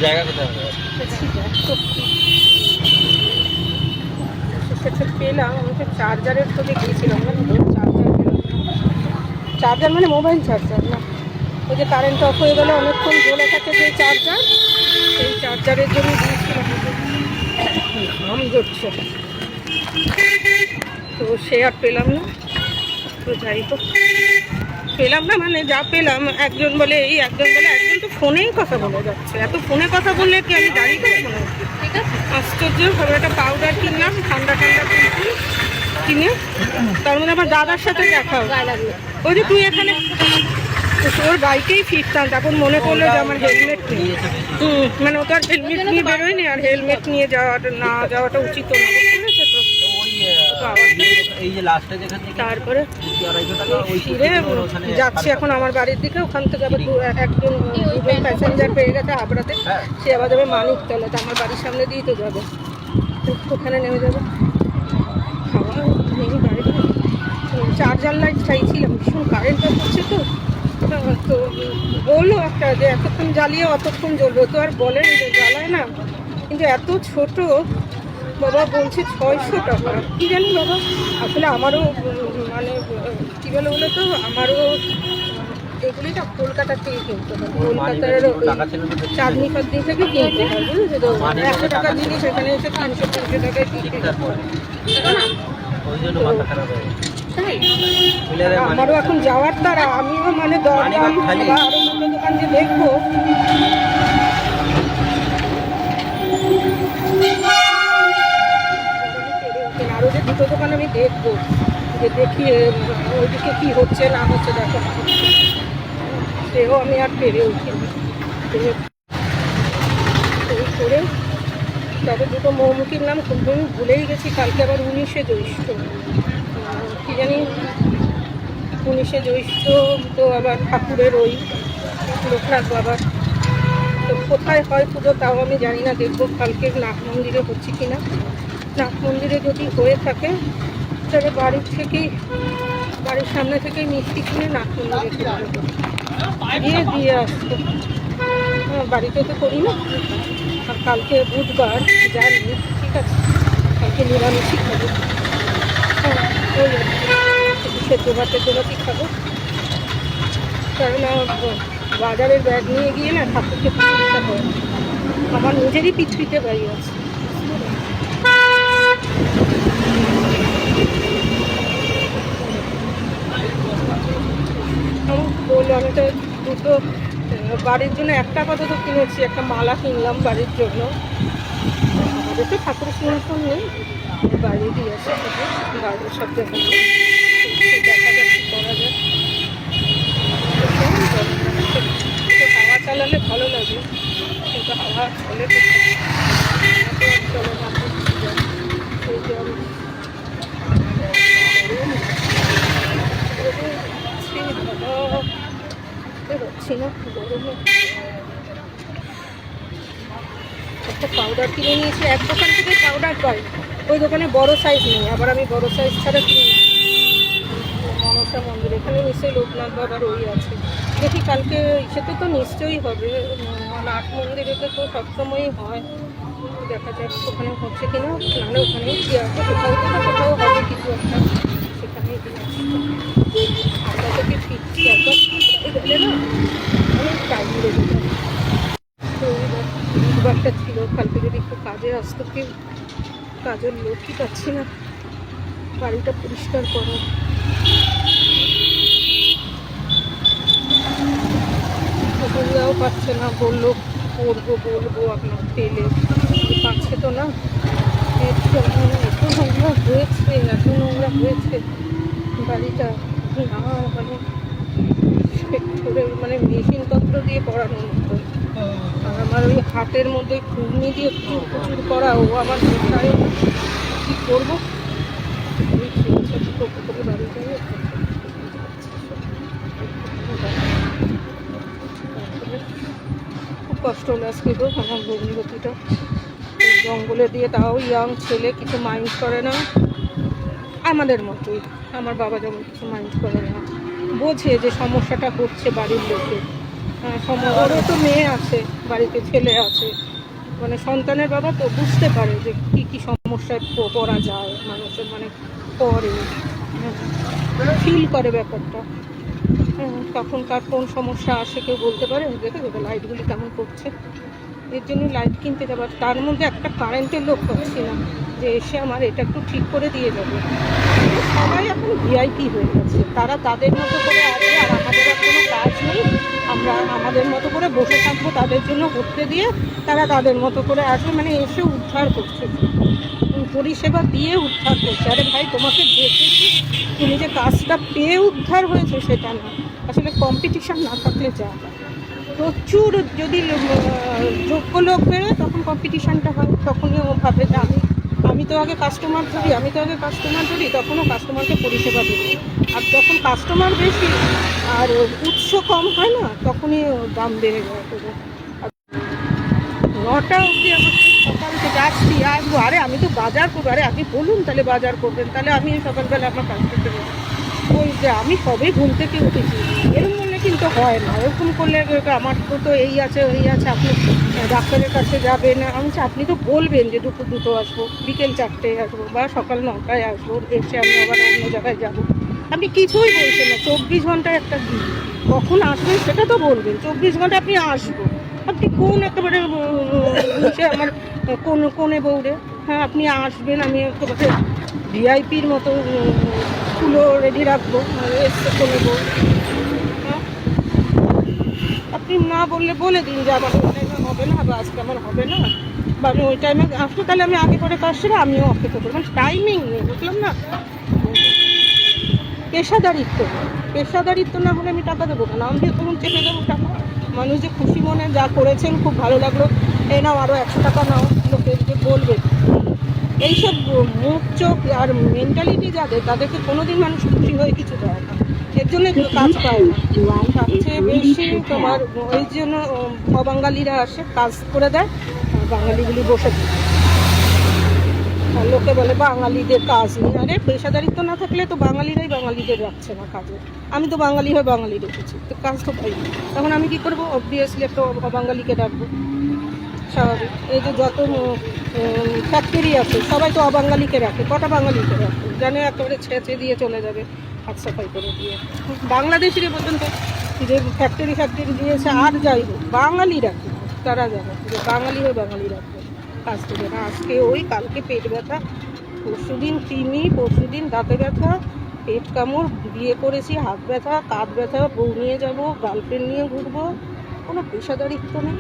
জায়গা কোথায় সেটা পেলাম। আমি তো চার্জারের খোঁজে গিয়েছিলাম না, চার্জার পেলাম। চার্জার মানে মোবাইল চার্জার না, ওই যে কারেন্ট অফ হয়ে গেলে অনেকক্ষণ জ্বলে থাকে যে চার্জার, সেই চার্জারের জন্য গিয়েছিলাম। ঘাম ধরছে তো সে আর পেলাম না। তো যাই হোক, পেলাম না মানে যা পেলাম, একজন বলে এই, একজন বলে একজন তো ফোনেই কথা বলে যাচ্ছে। এত ফোনে কথা বললে কি আমি দাঁড়িয়ে করবো না? ঠিক আছে, আশ্চর্য ভাবে একটা পাউডার কিনলাম, ঠান্ডা ঠান্ডা কিনে, তার মধ্যে আমার দাদার সাথে দেখা ওই যে তুই এখানে ওর বাইকেই ফিরতাম, তখন মনে করলো যে আমার হেলমেট নেই। মানে ও তো আর হেলমেট নিয়ে বেরোয়নি, আর হেলমেট নিয়ে যাওয়াটা না যাওয়াটা উচিত না, বুঝতে তো। তারপরে ফিরে যাচ্ছি এখন আমার বাড়ির দিকে। ওখান থেকে আবার দুজন প্যাসেঞ্জার পেয়ে গেছে হাবড়াতে, সে আবার যাবে মানিকতলা, তো আমার বাড়ির সামনে দিয়ে তো যাবে, ওখানে নেমে যাবে। খাওয়া নেই বাড়িতে, চার্জার লাইট চাইছিলাম, ভীষণ কারেন্টটা করছে তো। তো বললো একটা যে এতক্ষণ জ্বালিয়ে অতক্ষণ জ্বলবো, তো আর বলেন যে জ্বালায় না, কিন্তু এত ছোট বাবা বলছে 600 টাকা। কী জানি বাবা, আসলে আমারও মানে কী বলে বলে তো, আমারও এগুলি না কলকাতা থেকে কিনতে হয়, কলকাতার চাঁদনি ফাদনি থেকে কিনতে হয়, বুঝেছো তো। 100 টাকার জিনিস এখানে এসে 300 টাকায় কিনতে না। আমারও এখন যাওয়ার তারা, আমিও মানে দরদাম বা আরো মূল্য দোকান যে দেখবো। আরো যে দুটো দোকান আমি দেখবো, যে দেখি ওইদিকে কি হচ্ছে না হচ্ছে দেখো, সেও আমি আর পেরে উঠিনি। এই করে তবে দুটো মোমো কিনলাম, খুব ভুলেই গেছি। কালকে আবার 19শে জ্যৈষ্ঠ, কী জানি 19শে জ্যৈষ্ঠ, তো আবার ঠাকুরের ওই লোকনাথ বাবার, তো কোথায় হয় পুজো তাও আমি জানি না, দেখবো কালকে নাথ মন্দিরে হচ্ছে কিনা। নাথ মন্দিরে যদি হয়ে থাকে তবে বাড়ির থেকেই, বাড়ির সামনে থেকেই মিষ্টি কিনে নাথ মন্দিরে দিয়ে আসতো। বাড়িতে তো করি না। আর কালকে বুধবার জানি, ঠিক আছে, কালকে নিরামিষই খাবো। ওই সেদ্ধ ভাতি খাবো, কারণ বাজারের ব্যাগ নিয়ে গিয়ে না ঠাকুরকে পিঠে হয়, আমার নিজেরই পিঠে বাড়ি আছে। বললো আমি তো দুটো বাড়ির জন্য, একটা কথা তো কিনেছি, একটা মালা কিনলাম বাড়ির জন্য। আমাদের তো ঠাকুরের সিংহাসন নেই, বাইরে দিয়ে আসে বাইরে সব দেখা দেখা যাচ্ছে করা যায়। হাওয়া চালালে ভালো লাগে, কিন্তু হাওয়া চলে চলে হচ্ছি না গরমে। একটা পাউডার কিনে নিয়েছি, এক দোকান থেকে পাউডার পাই, ওই দোকানে বড় সাইজ নেই, আবার আমি বড় সাইজ ছাড়া কিনি না। মনসা মন্দির এখানে নিশ্চয়ই লোকনাথ বাবার ওই আছে, দেখি কালকে সেটা তো নিশ্চয়ই হবে। নাট মন্দিরেতে তো সবসময়ই হয়, দেখা যাক ওখানে হচ্ছে কিনা, নাহলে ওখানেই কি আছে, কোথাও থেকে কোথাও হবে কিছু একটা, সেখানেই দিয়ে আসবো। আমরা থেকে ফিরছি একবার গেলে না অনেক টাইম লেগে যায়। তো বুধবারটা ছিল, কালকে যদি একটু কাজে আসতো, কি কাজের লোকই পাচ্ছি না বাড়িটা পরিষ্কার করা। বললেও পাচ্ছে না, বললো করবো বলবো আপনার তেলে, পাচ্ছে তো না। এত নোংরা হয়েছে, এত নোংরা হয়েছে বাড়িটা, না মানে মানে মেশিনপত্র দিয়ে করানোর মতো। আর আমার ওই হাতের মধ্যে ঘুগনি দিয়ে প্রচুর করা, ও আমার কোথায় কী করবো, ওই করে বাড়ি যাবে। খুব কষ্ট হলো আজকে তো আমার ভগ্নিপতিটা, জঙ্গলে দিয়ে, তাও ইয়াং ছেলে, কিছু মাইন্ড করে না, আমাদের মতোই। আমার বাবা যেমন কিছু মাইন্ড করে না, বোঝে যে সমস্যাটা হচ্ছে বাড়ির লোকের, ওরও তো মেয়ে আছে, বাড়িতে ছেলে আছে, মানে সন্তানের বাবা তো বুঝতে পারে যে কী কী সমস্যায় পড়া যায় মানুষের, মানে পরে ফিল করে ব্যাপারটা। তখন কার কোন সমস্যা আসে কেউ বলতে পারে। দেখে দেবে লাইটগুলি কেমন করছে, এর জন্য লাইট কিনতে যাবার। তার মধ্যে একটা কারেন্টের লোক পাচ্ছি না যে এসে আমার এটা একটু ঠিক করে দিয়ে যাবে। সবাই এখন ভিআইপি হয়ে গেছে, তারা তাদের মতো করে আসবে, আর আমাদের আর কোনো কাজ নেই, আমরা আমাদের মতো করে বসে থাকবো, তাদের জন্য করতে দিয়ে তারা তাদের মতো করে আসবে, মানে এসে উদ্ধার করছে, পরিষেবা দিয়ে উদ্ধার করছে। আরে ভাই, তোমাকে দেখেছি, তুমি যে কাজটা পেয়ে উদ্ধার হয়েছে সেটা না। আসলে কম্পিটিশান না থাকলে যা প্রচুর, যদি যোগ্য লোক বেরোয় তখন কম্পিটিশানটা হয়, তখনই ও ভাবে যে আমি তো আগে কাস্টমার ধরি, তখনও কাস্টমারকে পরিষেবা দেবে। আর যখন কাস্টমার বেশি আর উৎস কম হয় না, তখনই দাম বেড়ে যায়। 9টা অবধি আমাকে সকাল থেকে আসবো, আরে আমি তো বাজার করবো। আরে আপনি বলুন তাহলে বাজার করবেন, তাহলে আমি সকালবেলা আমার কাজ করতে পারবো। ওই যে আমি সবে ঘুম থেকে উঠেছি, এরকম বললে কিন্তু হয় না। এরকম করলে আমার তো এই আছে ওই আছে, আপনি ডাক্তারের কাছে যাবেন। আমি আপনি তো বলবেন যে দুপুর 2টো আসবো, বিকেল 4টেয় আসবো, বা সকাল 9টায় আসবো, এসে আমি আবার অন্য জায়গায় যাবো। আপনি কিছুই বলছেন না। 24 ঘন্টায় একটা দিন, কখন আসবেন সেটা তো বলবেন। 24 ঘন্টা আপনি আসবো, আপনি কোন একেবারে আমার কোনে বউরে। হ্যাঁ, আপনি আসবেন, আমি একেবারে ভিআইপির মতো ফুলও রেডি রাখবো, এসে কোনে বউ। হ্যাঁ, আপনি না বললে বলে দিন যে আমার ওই টাইমে হবে না, বা আজকে আমার হবে না, বা আমি ওই টাইমে আসবো, তাহলে আমি আগে করে কাজ সেরে আমিও অপেক্ষা করবো। মানে টাইমিং নেই, বুঝলাম না। পেশাদারিত্ব না হলে আমি টাকা দেবো কেন? আমি তখন চেপে দেবো টাকা। মানুষ যে খুশি মনে যা করেছেন, খুব ভালো লাগলো, এই নাও আরও 100 টাকা নাও, লোকের যে বলবে। এইসব মুখ চোখ আর মেন্টালিটি যাদের, তাদেরকে কোনোদিন মানুষ খুশি হয়ে কিছু দেয় না, এর জন্য কাজ পায় না। সবচেয়ে বেশি তোমার ওই জন্য অবাঙালিরা আসে, কাজ করে দেয়, আর বাঙালিগুলি বসে থাকে। আর লোকে বলে বাঙালিদের কাজ নেই। আরে পেশাদারিত্ব না থাকলে তো বাঙালিরাই বাঙালিদের রাখছে না কাজে। আমি তো বাঙালি হয়ে বাঙালি রেখেছি, তো কাজ তো পাই না। তখন আমি কী করবো? অবভিয়াসলি একটা অবাঙালিকে ডাকবো, স্বাভাবিক। এই যে যত ফ্যাক্টরি আছে, সবাই তো অবাঙালিকে রাখে। কটা বাঙালিকে রাখে? জানে একেবারে ছেঁচে দিয়ে চলে যাবে, হাত সাফাই করে দিয়ে। বাংলাদেশিরা পর্যন্ত যে ফ্যাক্টরি দিয়েছে, আর যাই হোক, বাঙালি রাখে, তারা জানে যে বাঙালি হয়ে বাঙালি রাখবে, কাজ দেবে না। আজকে ওই, কালকে পেট ব্যথা, পরশুদিন কৃমি, পরশুদিন দাঁতে ব্যথা, পেট কামড়, বিয়ে করেছি, হাত ব্যথা, কাঁধ ব্যথা, বউ নিয়ে যাবো, গার্লফ্রেন্ড নিয়ে ঘুরবো, কোনো পেশাদারিত্ব নেই।